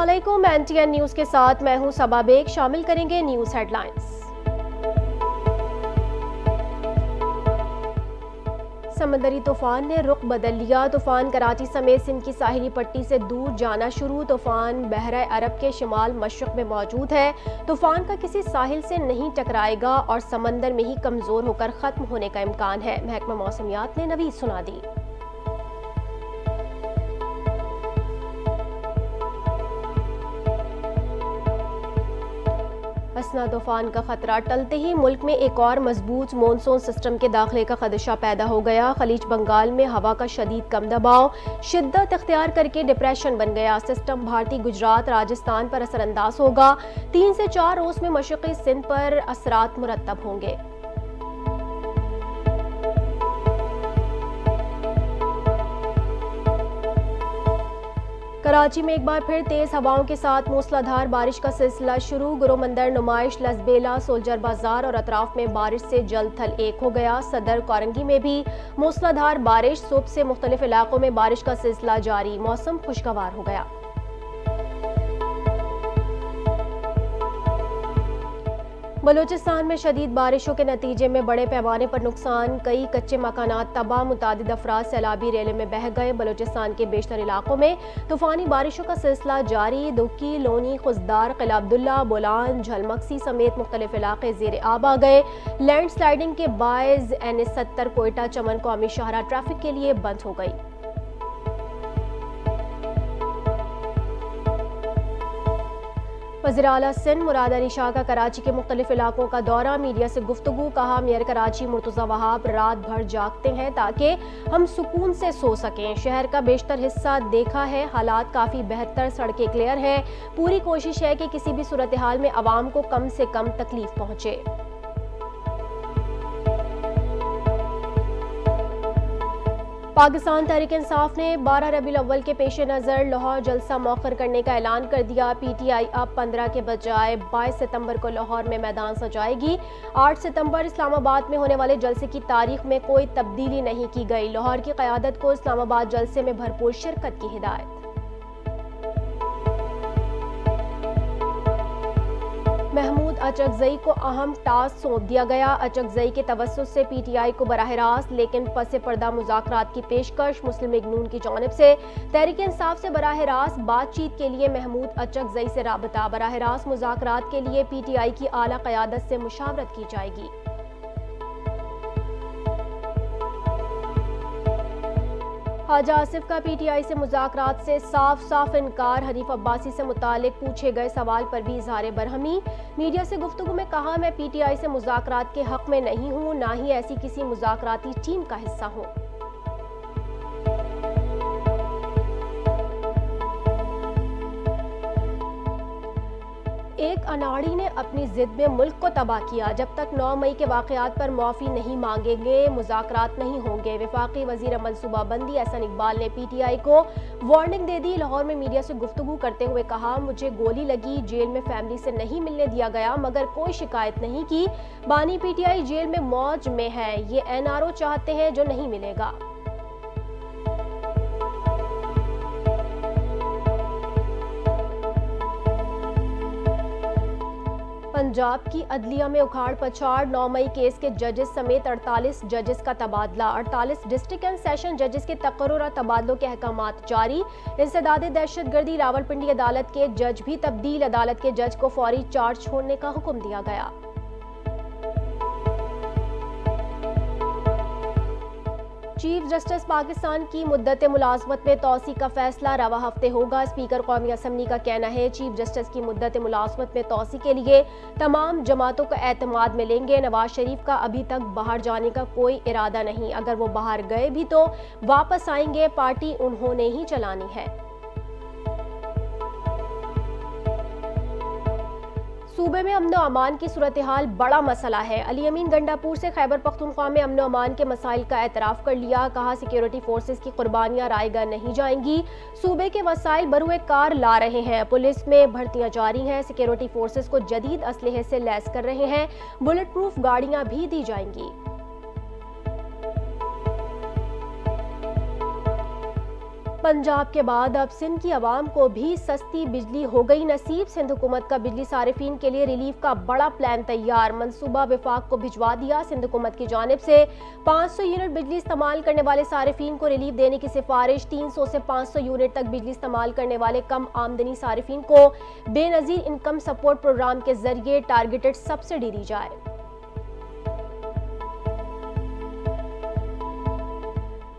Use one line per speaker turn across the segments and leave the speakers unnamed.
अस्सलामुअलैकुम। NTN news के साथ मैं हूं सबा बेग। शामिल करेंगे न्यूज़ हेडलाइंस। समंदरी तूफान ने रुख बदल लिया। तूफान कराची समेत सिंध की साहिली पट्टी से दूर जाना शुरू। तूफान बहरा अरब के शिमाल मशरक में मौजूद है। तूफान का किसी साहिल से नहीं टकराएगा और समंदर में ही कमजोर होकर खत्म होने का इम्कान है। महकमा मौसमियात ने नवीद सुना दी। हसना तूफान का खतरा टलते ही मुल्क में एक और मजबूत मॉनसून सिस्टम के दाखिले का खदशा पैदा हो गया। खलीज बंगाल में हवा का शदीद कम दबाव शिद्दत इख्तियार करके डिप्रेशन बन गया। सिस्टम भारतीय गुजरात राजस्थान पर असरअंदाज होगा। 3 से 4 रोज में मशरक़ी सिंध पर असरात मुरत्तब होंगे। कराची में एक बार फिर तेज हवाओं के साथ मूसलाधार बारिश का सिलसिला शुरू। गुरुमंदिर नुमाइश लसबेला सोल्जर बाजार और अतराफ में बारिश से जल थल एक हो गया। सदर कोरंगी में भी मूसलाधार बारिश। सुबह से मुख्तलिफ इलाकों में बारिश का सिलसिला जारी। मौसम खुशगवार हो गया। बलूचिस्तान में शदीद बारिशों के नतीजे में बड़े पैमाने पर नुकसान। कई कच्चे मकानात तबाह। मुतादिद अफराद सैलाबी रेले में बह गए। बलूचिस्तान के बेशतर इलाकों में तूफानी बारिशों का सिलसिला जारी। दुक्की, लोनी, खुजदार, किला अब्दुल्ला, बोलान, झलमक्सी समेत मुख्तलिफ इलाके ज़ेर आब आ गए। लैंड स्लाइडिंग के बायस NH70 कोयटा चमन कौमी शाहरा ट्रैफिक के लिए बंद हो गई। वज़ीर आला सिंध मुराद अली शाह का कराची के मुख्तलिफ इलाकों का दौरा। मीडिया से गुफ्तगू। कहा, मेयर कराची मुर्तज़ा वहाब रात भर जागते हैं ताकि हम सुकून से सो सकें। शहर का बेशतर हिस्सा देखा है, हालात काफ़ी बेहतर, सड़कें क्लियर हैं। पूरी कोशिश है कि किसी भी सूरत हाल में आवाम को कम से कम तकलीफ पहुँचे। पाकिस्तान तहरीक इंसाफ ने 12 रबीउल अव्वल के पेश नज़र लाहौर जलसा मौखर करने का ऐलान कर दिया। PTI अब 15 के बजाय 22 सितंबर को लाहौर में मैदान सजाएगी। 8 सितंबर इस्लामाबाद में होने वाले जलसे की तारीख में कोई तब्दीली नहीं की गई। लाहौर की क़यादत को इस्लामाबाद जलसे में भरपूर शिरकत की हिदायत। महमूद अचकजई को अहम टास्क सौंप दिया गया। अचकजई के तवस्सुत से PTI को बराह रास्त लेकिन पसे पर्दा मुज़ाकरात की पेशकश। मुस्लिम लीग नून की जानिब से तहरीक इंसाफ से बराह रास्त बातचीत के लिए महमूद अचकजई से राबता। बराह रास्त मुज़ाकरात के लिए PTI की आला क़यादत से मुशावरत की जाएगी। ख्वाजा आसिफ का PTI से मुज़ाकरात से साफ इनकार। हनीफ अब्बासी से मुतालिक पूछे गए सवाल पर भी इज़हार बरहमी। मीडिया से गुफ्तगू में कहा, मैं PTI से मुज़ाकरात के हक़ में नहीं हूँ, ना ही ऐसी किसी मुज़ाकराती टीम का हिस्सा हूँ। एक अनाड़ी ने अपनी जिद में मुल्क को तबाह किया। जब तक 9 मई के वाक़यात पर मुआफ़ी नहीं मांगेंगे, मुज़ाकरात नहीं होंगे। वफाकी वज़ीर मनसूबाबंदी एहसन इकबाल ने PTI को वार्निंग दे दी। लाहौर में मीडिया से गुफ्तगू करते हुए कहा, मुझे गोली लगी, जेल में फैमिली से नहीं मिलने दिया गया, मगर कोई शिकायत नहीं की। बानी PTI जेल में मौज में है। ये NRO चाहते हैं जो नहीं मिलेगा। पंजाब की अदलिया में उखाड़ पछाड़। 9 मई केस के जजेस समेत 48 जजेस का तबादला। 48 डिस्ट्रिक्ट एंड सेशन जजेस के तकर्रुर और तबादलों के अहकामात जारी। इंसदाद दहशतगर्दी रावलपिंडी अदालत के जज भी तब्दील। अदालत के जज को फौरी चार्ज छोड़ने का हुक्म दिया गया। चीफ जस्टिस पाकिस्तान की मुद्दत मुलाजमत में तौसी का फैसला रवा हफ्ते होगा। स्पीकर कौमी असम्बली का कहना है, चीफ जस्टिस की मुद्दत मुलाजमत में तौसी के लिए तमाम जमातों को एतमाद में लेंगे। नवाज शरीफ का अभी तक बाहर जाने का कोई इरादा नहीं। अगर वो बाहर गए भी तो वापस आएंगे। पार्टी उन्होंने ही चलानी है। सूबे में अमन अमान की सूरत हाल बड़ा मसला है। अली अमीन गंडापुर से खैबर पख्तूनख्वा में अमन अमान के मसाइल का एतराफ़ कर लिया। कहा, सिक्योरिटी फोर्सेस की कुर्बानियां रायगा नहीं जाएंगी। सूबे के वसाइल बरुए कार ला रहे हैं। पुलिस में भर्तियां जारी हैं। सिक्योरिटी फोर्सेस को जदीद असलहे से लैस कर रहे हैं। बुलेट प्रूफ गाड़ियां भी दी जाएंगी। पंजाब के बाद अब सिंध की आवाम को भी सस्ती बिजली हो गई नसीब। सिंध हुकूमत का बिजली सारिफीन के लिए रिलीफ का बड़ा प्लान तैयार, मंसूबा विफाक को भिजवा दिया। सिंध हुकूमत की जानिब से 500 यूनिट बिजली इस्तेमाल करने वाले सारिफीन को रिलीफ देने की सिफारिश। 300 से 500 यूनिट तक बिजली इस्तेमाल करने वाले कम आमदनी सारिफीन को बेनजीर इनकम सपोर्ट प्रोग्राम के जरिए टारगेटेड सब्सिडी दी जाए।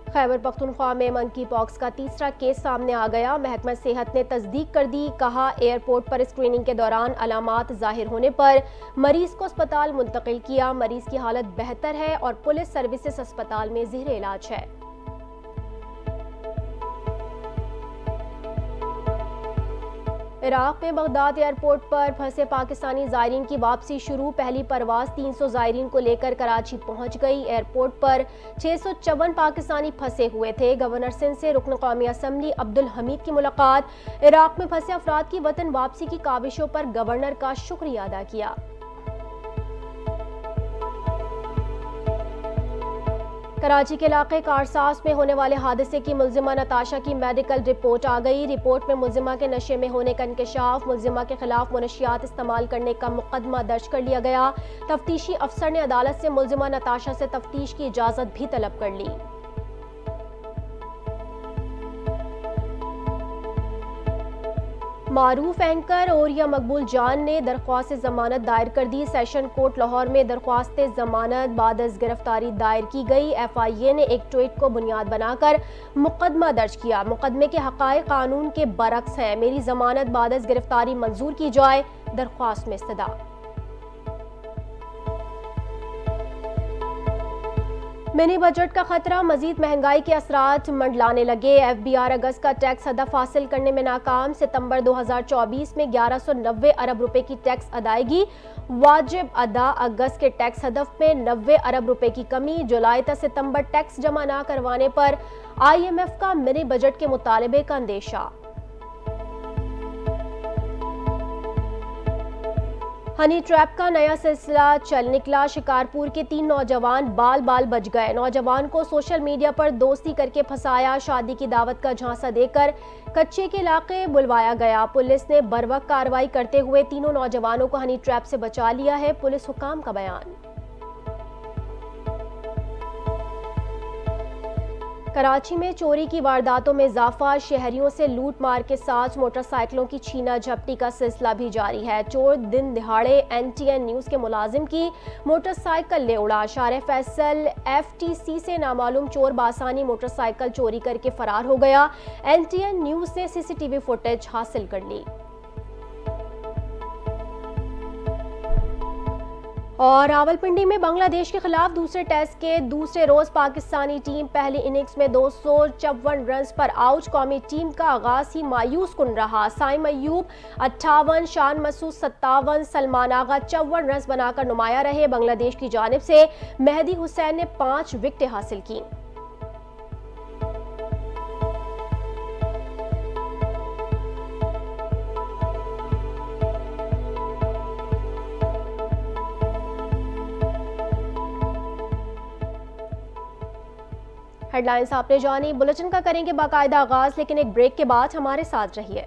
खैबर पख्तूनख्वा में मंकी पॉक्स का तीसरा केस सामने आ गया। महकमा सेहत ने तस्दीक कर दी, कहा एयरपोर्ट पर स्क्रीनिंग के दौरान अलामात जाहिर होने पर मरीज को अस्पताल मुंतकिल किया। मरीज की हालत बेहतर है और पुलिस सर्विसेज अस्पताल में ज़ेरे इलाज है। इराक में बगदाद एयरपोर्ट पर फंसे पाकिस्तानी ज़ायरीन की वापसी शुरू। पहली परवाज 300 ज़ायरीन को लेकर कराची पहुंच गई। एयरपोर्ट पर 654 पाकिस्तानी फंसे हुए थे। गवर्नर सिंध से रुकन कौमी असम्बली अब्दुल हमीद की मुलाकात। इराक में फंसे अफराद की वतन वापसी की काविशों पर गवर्नर का शुक्रिया अदा किया। कराची के इलाके कारसास में होने वाले हादसे की मुल्जिमा नताशा की मेडिकल रिपोर्ट आ गई। रिपोर्ट में मुल्जिमा के नशे में होने का इंकशाफ, मुल्जिमा के खिलाफ मुनशियात इस्तेमाल करने का मुकदमा दर्ज कर लिया गया। तफ्तीशी अफसर ने अदालत से मुल्जिमा नताशा से तफ्तीश की इजाजत भी तलब कर ली। मारूफ एंकर ओरिया मकबूल जान ने दरख्वास्त जमानत दायर कर दी। सेशन कोर्ट लाहौर में दरख्वास्त जमानत बाद अज गिरफ्तारी दायर की गई। FIA ने एक ट्वीट को बुनियाद बनाकर मुकदमा दर्ज किया। मुकदमे के हकायक कानून के बरक्स हैं। मेरी जमानत बाद अज गिरफ्तारी मंजूर की जाए, दरख्वास्त में इस्तदा। मिनी बजट का खतरा, मजीद महंगाई के असरात मंडलाने लगे। FBR अगस्त का टैक्स हदफ हासिल करने में नाकाम। सितंबर 2024 में 1190 अरब रुपए की टैक्स अदायगी वाजिब अदा। अगस्त के टैक्स हदफ में 90 अरब रुपए की कमी। जुलाई तक सितंबर टैक्स जमा न करवाने पर IMF का मिनी बजट के मुतालबे का अंदेशा। हनी ट्रैप का नया सिलसिला चल निकला। शिकारपुर के 3 नौजवान बाल बाल बच गए। नौजवान को सोशल मीडिया पर दोस्ती करके फंसाया। शादी की दावत का झांसा देकर कच्चे के इलाके बुलवाया गया। पुलिस ने बरवक्त कार्रवाई करते हुए तीनों नौजवानों को हनी ट्रैप से बचा लिया है। पुलिस हुकाम का बयान। कराची में चोरी की वारदातों में इजाफा। शहरियों से लूट मार के साथ मोटरसाइकिलों की छीना झपटी का सिलसिला भी जारी है। चोर दिन दिहाड़े NTN न्यूज़ के मुलाजिम की मोटरसाइकिल ले उड़ा। शारे फैसल FTC से नामालूम चोर बासानी मोटरसाइकिल चोरी करके फरार हो गया। NTN न्यूज़ ने CCTV फुटेज हासिल कर ली। और रावलपिंडी में बांग्लादेश के खिलाफ दूसरे टेस्ट के दूसरे रोज पाकिस्तानी टीम पहली इनिंग्स में 254 रन पर आउट। कौमी टीम का आगाज ही मायूस कुन रहा। साइम अयूब 58, शान मसूद 57, सलमान आगा 54 रन बनाकर नुमाया रहे। बांग्लादेश की जानिब से मेहदी हुसैन ने 5 विकेटें हासिल की। हेडलाइंस आपने जानी। बुलेटिन का करेंगे बाकायदा आगाज, लेकिन एक ब्रेक के बाद हमारे साथ रहिए।